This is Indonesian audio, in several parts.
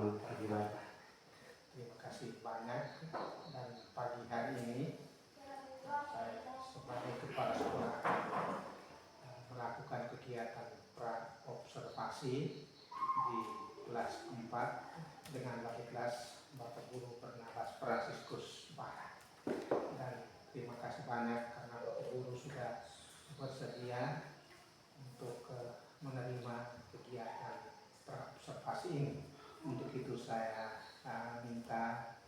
Selamat pagi Bapak. Terima kasih banyak. Dan pagi hari ini saya sebagai kepala sekolah melakukan kegiatan pra-observasi di kelas 4 dengan wali kelas Bapak Guru Bernabas Fransiskus Barat. Dan terima kasih banyak karena Bapak Guru sudah bersedia untuk menerima kegiatan pra-observasi ini. Untuk itu saya minta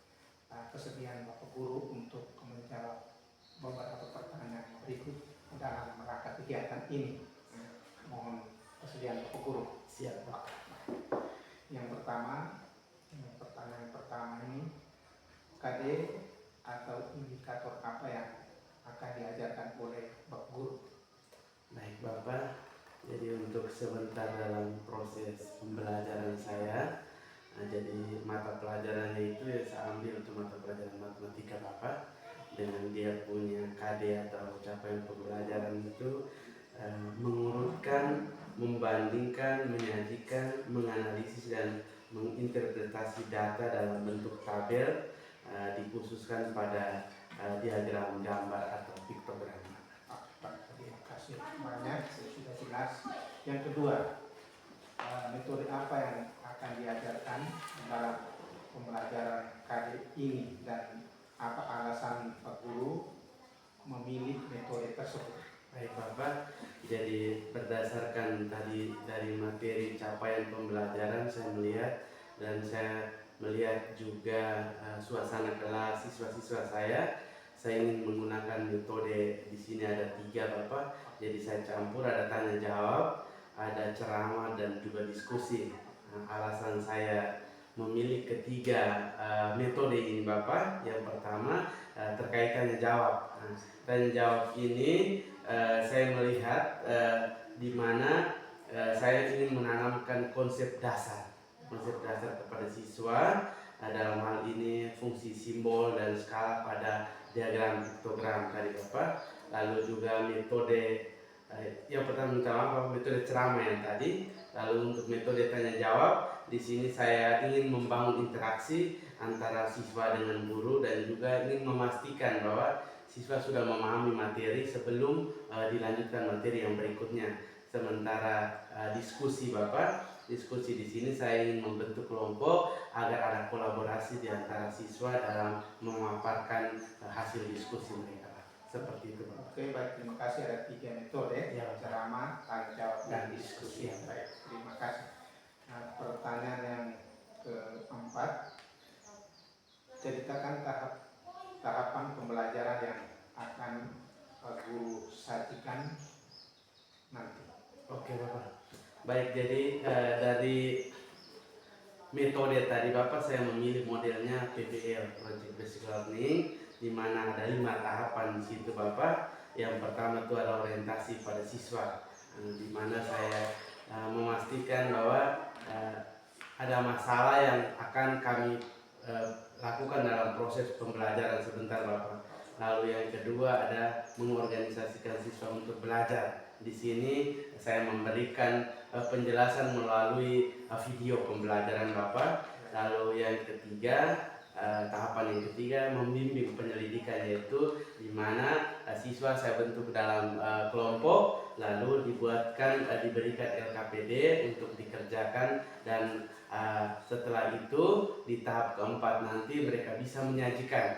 kesediaan Bapak Guru untuk menjawab beberapa pertanyaan berikut dalam rangka kegiatan ini. Mohon kesediaan Bapak Guru. Siap Pak. Yang pertama, pertanyaan pertama ini, KD atau indikator apa yang akan diajarkan oleh Bapak Guru? Baik Bapak, jadi untuk sebentar dalam proses pembelajaran saya, jadi mata pelajarannya itu saya ambil untuk mata pelajaran matematika Bapak, dengan dia punya KD atau capaian pembelajaran itu mengurutkan, membandingkan, menyajikan, menganalisis dan menginterpretasi data dalam bentuk tabel, dikhususkan pada diagram gambar atau piktogram. Terima kasih banyak, sudah jelas. Yang kedua, metode apa yang akan diajarkan dalam pembelajaran KD ini dan apa alasan Pak Guru memilih metode tersebut? Baik Bapak, jadi berdasarkan tadi dari materi capaian pembelajaran saya melihat, dan saya melihat juga suasana kelas siswa-siswa saya ingin menggunakan metode. Di sini ada 3 Bapak, jadi saya campur, ada tanya jawab, ada ceramah dan juga diskusi. Alasan saya memilih ketiga metode ini Bapak, yang pertama terkait tanya jawab. Tanya jawab ini saya melihat di mana saya ingin menanamkan konsep dasar kepada siswa, dalam hal ini fungsi simbol dan skala pada diagram piktogram tadi Bapak. Lalu juga metode yang pertama minta maaf, metode ceramah yang tadi. Lalu untuk metode tanya jawab, di sini saya ingin membangun interaksi antara siswa dengan guru dan juga ingin memastikan bahwa siswa sudah memahami materi sebelum dilanjutkan materi yang berikutnya. Sementara diskusi Bapak, diskusi di sini saya ingin membentuk kelompok agar ada kolaborasi di antara siswa dalam memaparkan hasil diskusi mereka. Seperti itu Bapak. Oke, baik, terima kasih. Ada 3 metode, ceramah, tanya jawab, dan diskusi. Baik, terima kasih. Nah, pertanyaan yang keempat, ceritakan tahapan pembelajaran yang akan Guru sajikan nanti. Oke Bapak. Baik, jadi dari metode tadi Bapak saya memilih modelnya PBL, Project Basic Learning, di mana ada 5 tahapan di situ Bapak. Yang pertama itu adalah orientasi pada siswa, di mana saya memastikan bahwa ada masalah yang akan kami lakukan dalam proses pembelajaran sebentar Bapak. Lalu yang kedua ada mengorganisasikan siswa untuk belajar. Di sini saya memberikan penjelasan melalui video pembelajaran Bapak. Lalu yang ketiga, tahapan yang ketiga membimbing penyelidikan, yaitu di mana siswa saya bentuk dalam kelompok, lalu diberikan LKPD untuk dikerjakan, dan setelah itu di tahap keempat nanti mereka bisa menyajikan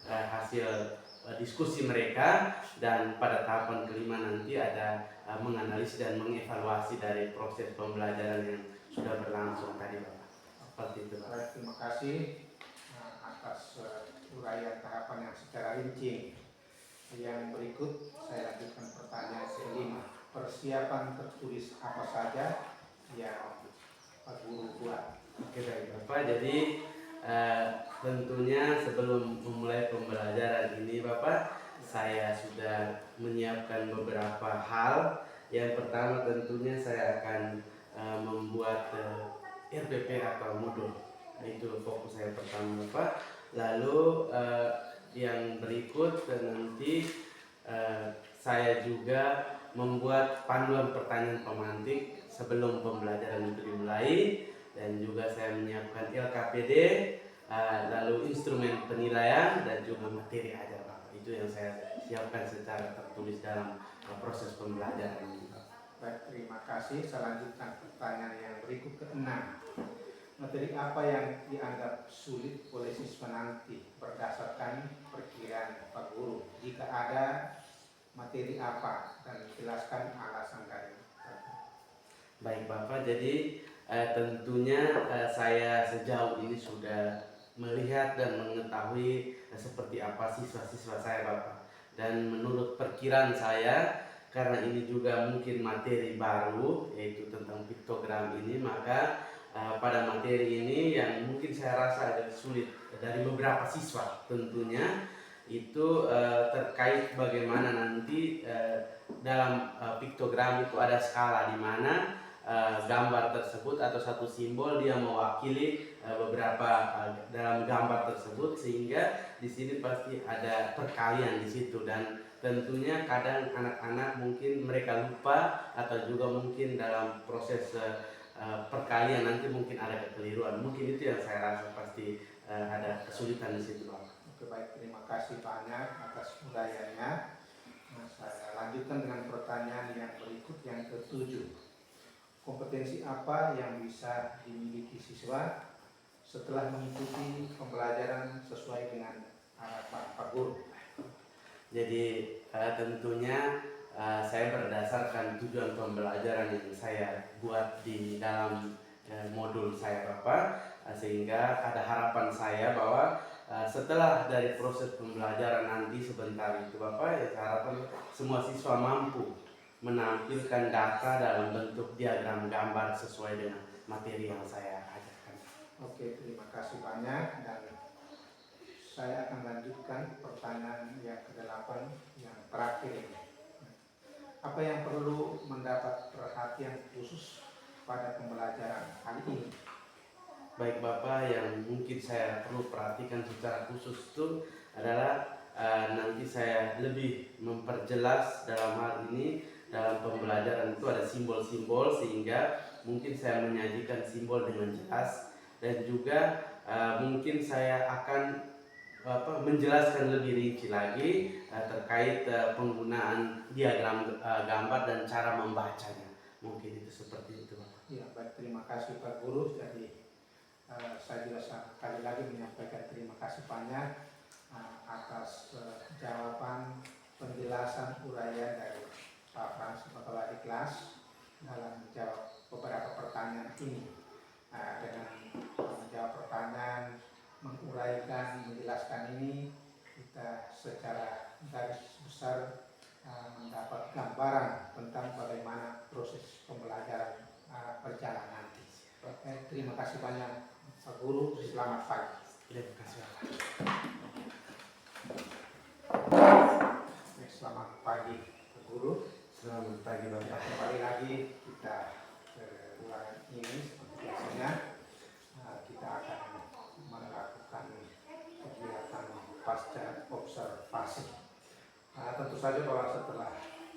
hasil diskusi mereka, dan pada tahapan kelima nanti ada menganalisis dan mengevaluasi dari proses pembelajaran yang sudah berlangsung tadi Bapak. Seperti itu Bapak. Baik, terima kasih atas uraian tahapan yang secara rinci. Yang berikut saya lanjutkan pertanyaan kelima. Persiapan tertulis apa saja yang Pak Guru buat? Oke baik Bapak, jadi tentunya sebelum memulai pembelajaran ini Bapak, saya sudah menyiapkan beberapa hal. Yang pertama tentunya saya akan membuat RPP atau modul. Itu fokus saya pertama Bapak. Lalu yang berikut nanti saya juga membuat panduan pertanyaan pemantik sebelum pembelajaran itu dimulai. dan juga saya menyiapkan LKPD, lalu instrumen penilaian dan juga materi ajar Bapak. Itu yang saya siapkan secara tertulis dalam proses pembelajaran ini Bapak. Baik, terima kasih. Saya lanjutkan pertanyaan yang berikut ke-6. Materi apa yang dianggap sulit oleh siswa nanti berdasarkan perkiraan Pak Guru? Jika ada, materi apa, dan jelaskan alasan dari. Baik Bapak, jadi tentunya saya sejauh ini sudah melihat dan mengetahui seperti apa siswa-siswa saya Bapak. Dan menurut perkiraan saya, karena ini juga mungkin materi baru, yaitu tentang piktogram ini, maka pada materi ini yang mungkin saya rasa agak sulit dari beberapa siswa tentunya itu terkait bagaimana nanti dalam piktogram itu ada skala di mana gambar tersebut atau satu simbol dia mewakili beberapa dalam gambar tersebut, sehingga di sini pasti ada perkalian di situ, dan tentunya kadang anak-anak mungkin mereka lupa atau juga mungkin dalam proses perkalian nanti mungkin ada kekeliruan. Mungkin itu yang saya rasa pasti ada kesulitan di situ Pak. Oke, baik, terima kasih banyak atas uraiannya. Nah, saya lanjutkan dengan pertanyaan yang berikut, yang ke-7. Kompetensi apa yang bisa dimiliki siswa setelah mengikuti pembelajaran sesuai dengan harapan Pak Guru? Jadi tentunya saya berdasarkan tujuan pembelajaran yang saya buat di dalam modul saya Bapak, sehingga ada harapan saya bahwa setelah dari proses pembelajaran nanti sebentar itu Bapak, ya harapan semua siswa mampu menampilkan data dalam bentuk diagram gambar sesuai dengan materi yang saya ajarkan. Oke, terima kasih banyak, dan saya akan lanjutkan pertanyaan yang ke-8 yang terakhir ini. Apa yang perlu mendapat perhatian khusus pada pembelajaran kali ini? Baik Bapak, yang mungkin saya perlu perhatikan secara khusus itu adalah nanti saya lebih memperjelas dalam hal ini, dalam pembelajaran itu ada simbol-simbol, sehingga mungkin saya menyajikan simbol dengan jelas, dan juga mungkin saya akan menjelaskan lebih rinci lagi terkait penggunaan diagram gambar dan cara membacanya. Mungkin itu seperti itu Bapak. Ya, baik, terima kasih Pak Guru. Jadi saya juga sekali lagi menyampaikan terima kasih banyak atas jawaban, penjelasan, uraian dari Pak Frans Kepala Wali Kelas dalam menjawab beberapa pertanyaan ini. Dengan menjawab pertanyaan, menguraikan, menjelaskan ini, kita secara garis besar mendapat gambaran tentang bagaimana proses pembelajaran berjalan nanti. Oke, terima kasih banyak Pak Guru, selamat pagi. Terima kasih Bapak. Selamat pagi Pak Guru. Selamat pagi Bapak. Kembali lagi kita ke ruangan ini seperti biasanya. Kita akan melakukan kegiatan pasca observasi. Tentu saja bahwa setelah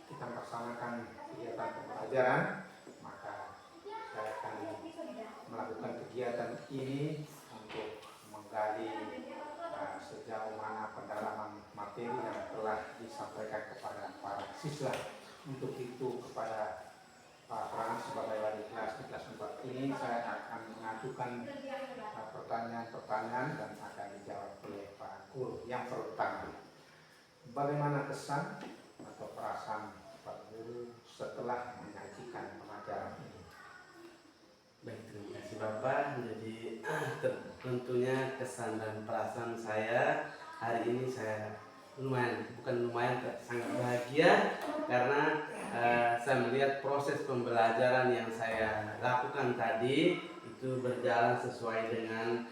kita melaksanakan kegiatan pembelajaran, maka saya akan melakukan kegiatan ini untuk menggali sejauh mana pendalaman materi yang telah disampaikan kepada para siswa. Untuk itu kepada Pak Frans sebagai wali kelas di kelas 4 ini, saya akan mengajukan pertanyaan-pertanyaan dan akan dijawab oleh Pak Guru. Yang pertama, bagaimana kesan atau perasaan Pak Guru setelah menyajikan pengajaran ini? Baik, terima kasih Bapak. Jadi tentunya kesan dan perasaan saya hari ini saya sangat bahagia, karena saya melihat proses pembelajaran yang saya lakukan tadi itu berjalan sesuai dengan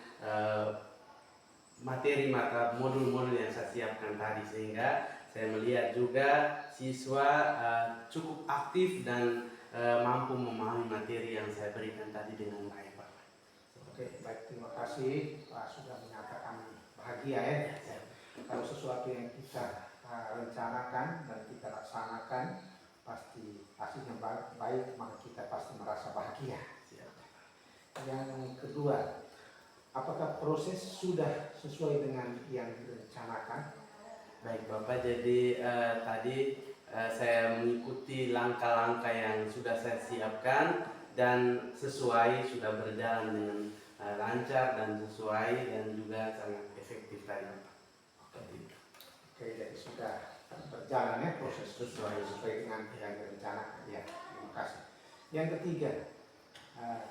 materi mata modul-modul yang saya siapkan tadi, sehingga saya melihat juga siswa cukup aktif dan mampu memahami materi yang saya berikan tadi dengan baik Pak. Oke, baik, terima kasih Pak sudah menyatakan bahagia ya. Kalau sesuatu yang kita rencanakan dan kita laksanakan pasti hasilnya baik, maka kita pasti merasa bahagia. Yang kedua, apakah proses sudah sesuai dengan yang direncanakan? Baik Bapak, jadi tadi saya mengikuti langkah-langkah yang sudah saya siapkan dan sesuai, sudah berjalan dengan lancar dan sesuai dan juga sangat efektif tadi Bapak. Oke, jadi sudah berjalan ya proses sesuai dengan yang direncanakan. Ya, terima kasih. Yang ketiga,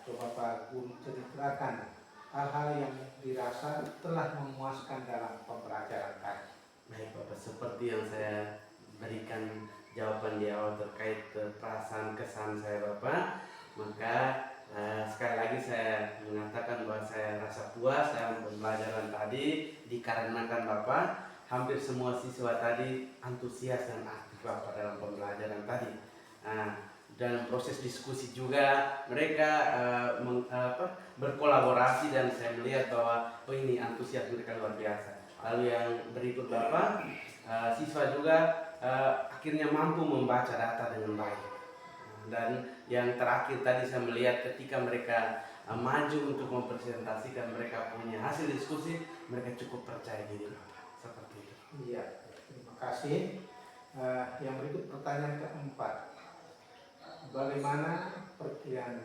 coba Pak Guru ceritakan hal-hal yang dirasa telah memuaskan dalam pembelajaran tadi. Baik Bapak, seperti yang saya berikan jawaban di awal terkait perasaan kesan saya Bapak, maka sekali lagi saya mengatakan bahwa saya rasa puas dalam pembelajaran tadi dikarenakan Bapak hampir semua siswa tadi antusias dan aktif Bapak dalam pembelajaran tadi. Dan proses diskusi juga mereka berkolaborasi dan saya melihat bahwa ini antusias mereka luar biasa. Lalu yang berikut Bapak, siswa juga akhirnya mampu membaca data dengan baik. Dan yang terakhir tadi saya melihat ketika mereka maju untuk mempresentasikan mereka punya hasil diskusi, mereka cukup percaya diri Bapak. Seperti itu. Iya, terima kasih. Yang berikut pertanyaan keempat. Bagaimana perkiraan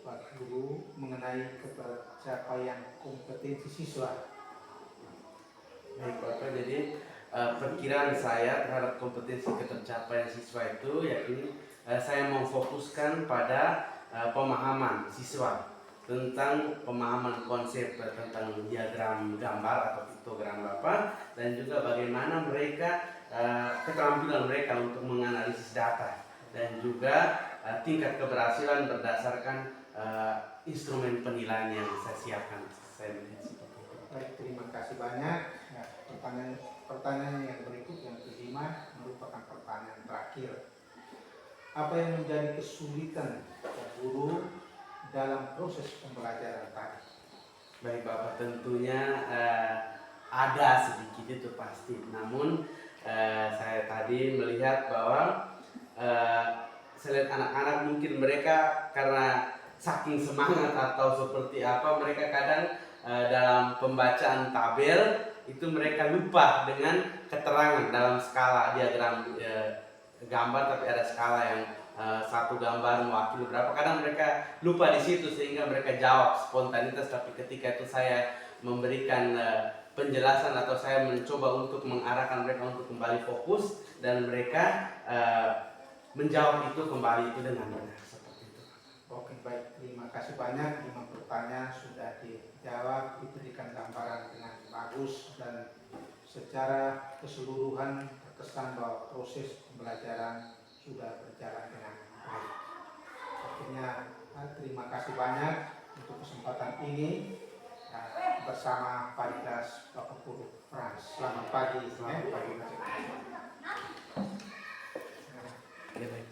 Pak Guru mengenai pencapaian kompetensi siswa? Baik Bapak, jadi perkiraan saya terhadap kompetensi ketercapaian siswa itu yakni saya memfokuskan pada pemahaman siswa tentang pemahaman konsep tentang diagram gambar atau piktogram Bapak, dan juga bagaimana mereka keterampilan mereka untuk menganalisis data dan juga tingkat keberhasilan berdasarkan instrumen penilaian yang saya siapkan. Saya melihat seperti itu. Baik, terima kasih banyak. Nah, pertanyaan yang berikut yang kelima merupakan pertanyaan terakhir. Apa yang menjadi kesulitan Pak Guru dalam proses pembelajaran tadi? Baik Bapak, tentunya ada sedikit itu pasti. Namun saya tadi melihat bahwa saya lihat anak-anak mungkin mereka karena saking semangat atau seperti apa mereka kadang dalam pembacaan tabel itu mereka lupa dengan keterangan dalam skala diagram gambar, tapi ada skala yang satu gambar mewakili berapa, kadang mereka lupa di situ sehingga mereka jawab spontanitas, tapi ketika itu saya memberikan penjelasan atau saya mencoba untuk mengarahkan mereka untuk kembali fokus dan mereka menjawab itu kembali itu dengan benar seperti itu. Oke, baik, terima kasih banyak. 5 pertanyaan sudah dijawab, diberikan gambaran dengan bagus dan secara keseluruhan terkesan bahwa proses pembelajaran sudah berjalan dengan baik. Akhirnya terima kasih banyak untuk kesempatan ini bersama Paritas Bapak Guru Frans. Selamat pagi. Selamat pagi. Ya, baik.